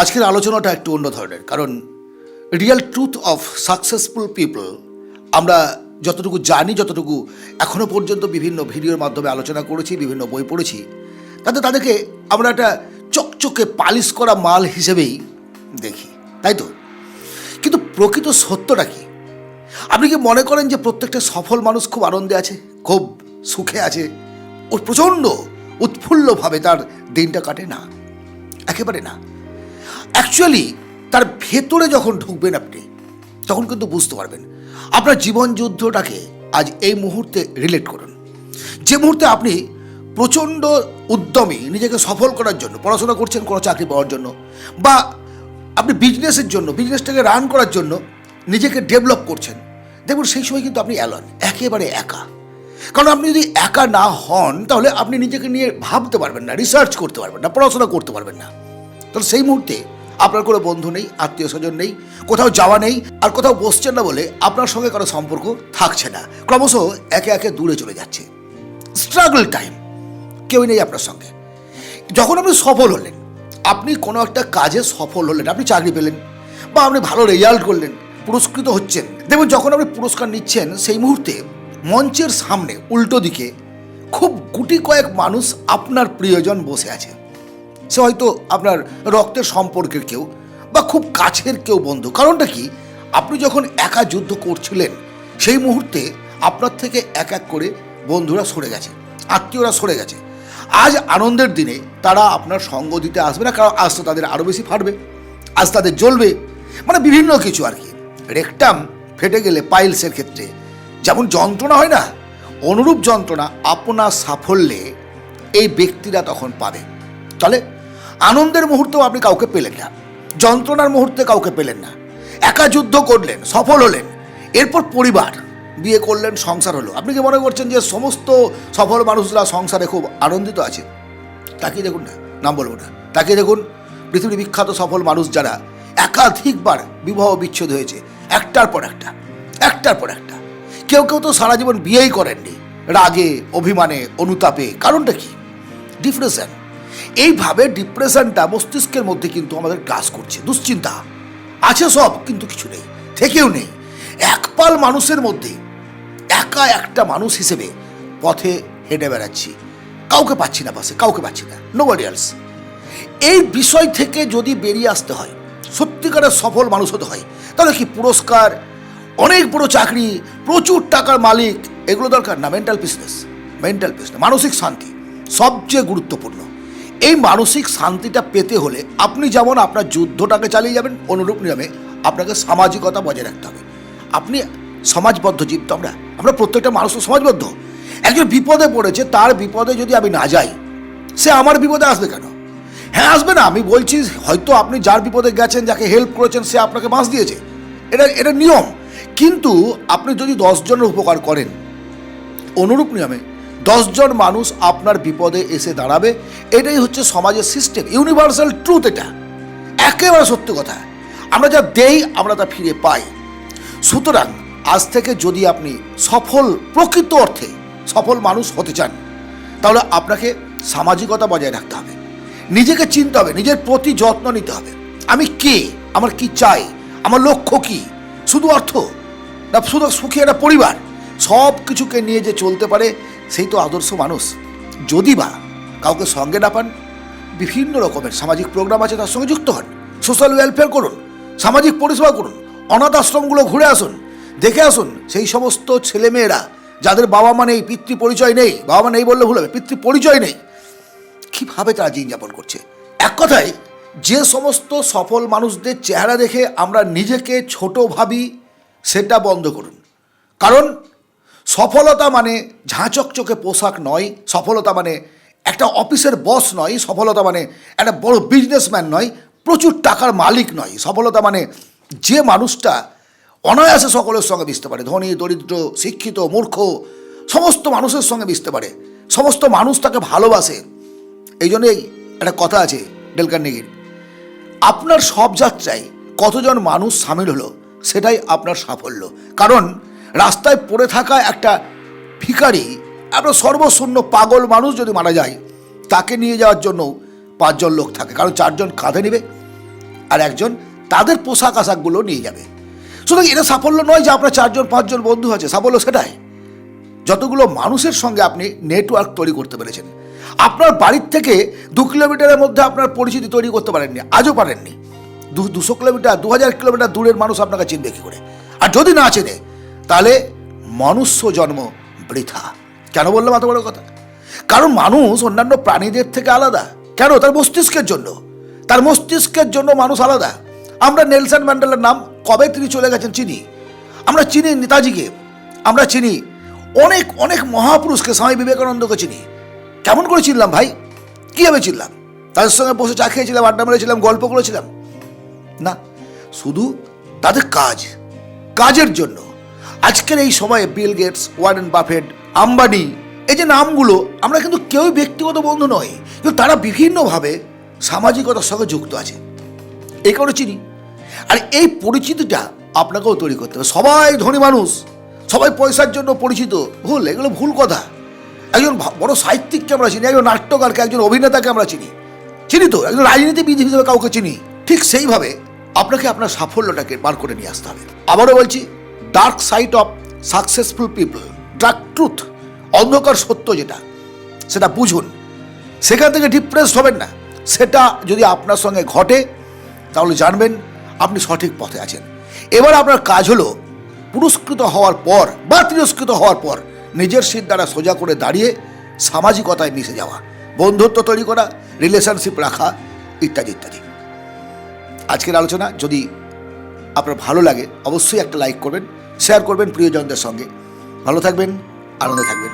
আজকের আলোচনাটা একটু অন্য ধরনের, কারণ real truth of successful people আমরা যতটুকু জানি, যতটুকু এখনো পর্যন্ত বিভিন্ন ভিডিওর মাধ্যমে আলোচনা করেছি, বিভিন্ন বই পড়েছি, তাদেরকে আমরা একটা চকচকে পালিশ করা মাল হিসেবেই দেখি, তাই তো? কিন্তু প্রকৃত সত্যটা কি? আপনি কি মনে করেন যে প্রত্যেকটা সফল মানুষ খুব আনন্দে আছে, খুব সুখে আছে, ও প্রচণ্ড উৎফুল্লভাবে তার দিনটা কাটে? না, একেবারে না। অ্যাকচুয়ালি তার ভেতরে যখন ঢুকবেন আপনি, তখন কিন্তু বুঝতে পারবেন। আপনার জীবন যুদ্ধটাকে আজ এই মুহূর্তে রিলেট করুন। যে মুহূর্তে আপনি প্রচণ্ড উদ্যমী, নিজেকে সফল করার জন্য পড়াশোনা করছেন, কোনো চাকরি পাওয়ার জন্য, বা আপনি বিজনেসের জন্য, বিজনেসটাকে রান করার জন্য নিজেকে ডেভেলপ করছেন, দেখুন সেই সময় কিন্তু আপনি অ্যালন, একেবারে একা। কারণ আপনি যদি একা না হন, তাহলে আপনি নিজেকে নিয়ে ভাবতে পারবেন না, রিসার্চ করতে পারবেন না, পড়াশোনা করতে পারবেন না। তাহলে সেই মুহূর্তে আপনার কোনো বন্ধু নেই, আত্মীয় স্বজন নেই, কোথাও যাওয়া নেই, আর কোথাও বসছেন না বলে আপনার সঙ্গে কারো সম্পর্ক থাকছে না, ক্রমশ একে একে দূরে চলে যাচ্ছে। স্ট্রাগল টাইম, কেউই নেই আপনার সঙ্গে। যখন আপনি সফল হলেন, আপনি কোনো একটা কাজে সফল হলেন, আপনি চাকরি পেলেন বা আপনি ভালো রেজাল্ট করলেন, পুরস্কৃত হচ্ছেন, দেখুন যখন আপনি পুরস্কার নিচ্ছেন, সেই মুহূর্তে মঞ্চের সামনে উল্টো দিকে খুব গুটি কয়েক মানুষ আপনার প্রিয়জন বসে আছে। সে হয়তো আপনার রক্তের সম্পর্কের কেউ বা খুব কাছের কেউ বন্ধু। কারণটা কি? আপনি যখন একা যুদ্ধ করছিলেন, সেই মুহূর্তে আপনার থেকে এক এক করে বন্ধুরা সরে গেছে, আত্মীয়রা সরে গেছে। আজ আনন্দের দিনে তারা আপনার সঙ্গ দিতে আসবে না, কারণ আজ তো তাদের আরও বেশি ফাটবে, আজ তাদের জ্বলবে, মানে বিভিন্ন কিছু আর কি। রেকটাম ফেটে গেলে পাইলসের ক্ষেত্রে যেমন যন্ত্রণা হয় না, অনুরূপ যন্ত্রণা আপনার সাফল্যে এই ব্যক্তিরা তখন পাবে। তাহলে আনন্দের মুহূর্তেও আপনি কাউকে পেলেন না, যন্ত্রণার মুহূর্তে কাউকে পেলেন না। একা যুদ্ধ করলেন, সফল হলেন, এরপর পরিবার, বিয়ে করলেন, সংসার হলো। আপনি কি মনে করছেন যে সমস্ত সফল মানুষরা সংসারে খুব আনন্দিত আছে? তাকিয়ে দেখুন না, নাম বলবো না, তাকিয়ে দেখুন পৃথিবীর বিখ্যাত সফল মানুষ যারা একাধিকবার বিবাহ বিচ্ছেদ হয়েছে, একটার পর একটা, একটার পর একটা। কেউ কেউ তো সারা জীবন বিয়েই করেননি, রাগে, অভিমানে, অনুতাপে। কারণটা কি? ডিপ্রেশন। এইভাবে ডিপ্রেশনটা মস্তিষ্কের মধ্যে কিন্তু আমাদের গ্রাস করছে। দুশ্চিন্তা আছে সব, কিন্তু কিছু নেই, থেকেও নেই। একপাল মানুষের মধ্যে একা একটা মানুষ হিসেবে পথে হেঁটে বেড়াচ্ছি, কাউকে পাচ্ছি না পাশে, কাউকে পাচ্ছি না, নোবডি এলস। এই বিষয় থেকে যদি বেরিয়ে আসতে হয়, সত্যিকারের সফল মানুষ হতে হয়, তাহলে কি পুরস্কার, অনেক বড় চাকরি, প্রচুর টাকার মালিক, এগুলো দরকার না। মেন্টাল পিসনেস, মানসিক শান্তি সবচেয়ে গুরুত্বপূর্ণ। এই মানসিক শান্তিটা পেতে হলে আপনি যেমন আপনার যুদ্ধটাকে চালিয়ে যাবেন, অনুরূপ নিয়মে আপনাকে সামাজিকতা বজায় রাখতে হবে। আপনি সমাজবদ্ধ জীব তো, আমরা প্রত্যেকটা মানুষ তো সমাজবদ্ধ। একজন বিপদে পড়েছে, তার বিপদে যদি আমি না যাই, সে আমার বিপদে আসবে কেন? হ্যাঁ, আসবে না। আমি বলছি, হয়তো আপনি যার বিপদে গেছেন, যাকে হেল্প করেছেন, সে আপনাকে বাঁশ দিয়েছে, এটা নিয়ম। কিন্তু আপনি যদি 10 জনের উপকার করেন, অনুরূপ নিয়মে 10 জন মানুষ আপনার বিপদে এসে দাঁড়াবে। এটাই হচ্ছে সমাজের সিস্টেম, ইউনিভার্সাল ট্রুথ। এটা একেবারে সত্য কথা। আমরা যা দেই, আমরা তা ফিরে পাই। সুতরাং আজ থেকে যদি আপনি সফল, প্রকৃত অর্থে সফল মানুষ হতে চান, তাহলে আপনাকে সামাজিকতা বজায় রাখতে হবে, নিজেকে চিনতে হবে, নিজের প্রতি যত্ন নিতে হবে। আমি কে, আমার কি চাই, আমার লক্ষ্য কি? শুধু অর্থ না, শুধু সুখী একটা পরিবার, সব কিছুকে নিয়ে যে চলতে পারে, সেই তো আদর্শ মানুষ। যদি বা কাউকে সঙ্গে না পান, বিভিন্ন রকমের সামাজিক প্রোগ্রাম আছে, তার সঙ্গে যুক্ত হন, সোশ্যাল ওয়েলফেয়ার করুন, সামাজিক পরিষেবা করুন, অনাথ আশ্রমগুলো ঘুরে আসুন, দেখে আসুন সেই সমস্ত ছেলেমেয়েরা যাদের বাবা মা নেই, পিতৃ পরিচয় নেই, বাবা মা নেই বললে ভুল হবে, পিতৃ পরিচয় নেই, কীভাবে তারা জীবন যাপন করছে। এক কথায়, যে সমস্ত সফল মানুষদের চেহারা দেখে আমরা নিজেকে ছোট ভাবি, সেটা বন্ধ করুন। কারণ সফলতা মানে ঝাঁচকচকে পোশাক নয়, সফলতা মানে একটা অফিসের বস নয়, সফলতা মানে একটা বড় বিজনেসম্যান নয়, প্রচুর টাকার মালিক নয়। সফলতা মানে যে মানুষটা অনায়াসে সকলের সঙ্গে মিশতে পারে, ধনী, দরিদ্র, শিক্ষিত, মূর্খ, সমস্ত মানুষের সঙ্গে মিশতে পারে, সমস্ত মানুষ তাকে ভালোবাসে। এই জন্যই একটা কথা আছে ডেল কার্নেগির, আপনার সব যাত্রায় কতজন মানুষ সামিল হলো, সেটাই আপনার সাফল্য। কারণ রাস্তায় পড়ে থাকা একটা ভিখারি, আপনার সর্বশূন্য পাগল মানুষ যদি মারা যায়, তাকে নিয়ে যাওয়ার জন্য 5 জন লোক থাকে, কারণ 4 জন কাঁধে নেবে, আর একজন তাদের পোশাক আশাকগুলো নিয়ে যাবে। সুতরাং এটা সাফল্য নয় যে আপনার 4-5 বন্ধু আছে, সাফল্য সেটাই যতগুলো মানুষের সঙ্গে আপনি নেটওয়ার্ক তৈরি করতে পেরেছেন। আপনার বাড়ির থেকে 2 কিলোমিটারের মধ্যে আপনার পরিচিতি তৈরি করতে পারেননি, আজও পারেননি। 200 কিলোমিটার 2000 কিলোমিটার দূরের মানুষ আপনাকে চিনবে কি করে? আর যদি না চেনে তাহলে মনুষ্য জন্ম বৃথা। কেন বললাম এত বড় কথা? কারণ মানুষ অন্যান্য প্রাণীদের থেকে আলাদা। কেন? তার মস্তিষ্কের জন্য। তার মস্তিষ্কের জন্য মানুষ আলাদা। আমরা নেলসন ম্যান্ডেলার নাম কবে তিনি চলে গেছেন চিনি, আমরা চিনি নেতাজিকে, আমরা চিনি অনেক অনেক মহাপুরুষকে, স্বামী বিবেকানন্দকে চিনি। কেমন করে চিনলাম ভাই? কীভাবে চিনলাম? তাদের সঙ্গে বসে চা খেয়েছিলাম, আড্ডা মেরেছিলাম, গল্প করেছিলাম? না, শুধু তাদের কাজের জন্য। আজকের এই সময়ে Bill Gates, Warren Buffett, Ambani, এই যে নামগুলো, আমরা কিন্তু কেউই ব্যক্তিগত বন্ধু নয়, কিন্তু তারা বিভিন্নভাবে সামাজিকতার সঙ্গে যুক্ত আছে, এই কারণে চিনি। আর এই পরিচিতিটা আপনাকেও তৈরি করতে হবে। সবাই ধনী মানুষ, সবাই পয়সার জন্য পরিচিত, ভুল। এগুলো ভুল কথা। একজন বড় সাহিত্যিককে আমরা চিনি, একজন নাট্যকারকে, একজন অভিনেতাকে আমরা চিনি তো, একজন রাজনীতিবিদ হিসেবে কাউকে চিনি। ঠিক সেইভাবে আপনাকে আপনার সাফল্যটাকে বার করে নিয়ে আসতে হবে। আবারও বলছি, dark side of successful people, dark truth, অন্ধকার সত্য যেটা, সেটা বুঝুন। সেখান থেকে ডিপ্রেসড হবেন না। সেটা যদি আপনার সঙ্গে ঘটে তাহলে জানবেন আপনি সঠিক পথে আছেন। এবার আপনার কাজ হলো পুরস্কৃত হওয়ার পর বা তিরস্কৃত হওয়ার পর নিজের সিট দ্বারা সোজা করে দাঁড়িয়ে সামাজিকতায় মিশে যাওয়া, বন্ধুত্ব তৈরি করা, রিলেশনশিপ রাখা, ইত্যাদি ইত্যাদি। আজকের আলোচনা যদি আপনার ভালো লাগে অবশ্যই একটা লাইক করবেন, শেয়ার করবেন প্রিয়জনদের সঙ্গে। ভালো থাকবেন, আনন্দে থাকবেন।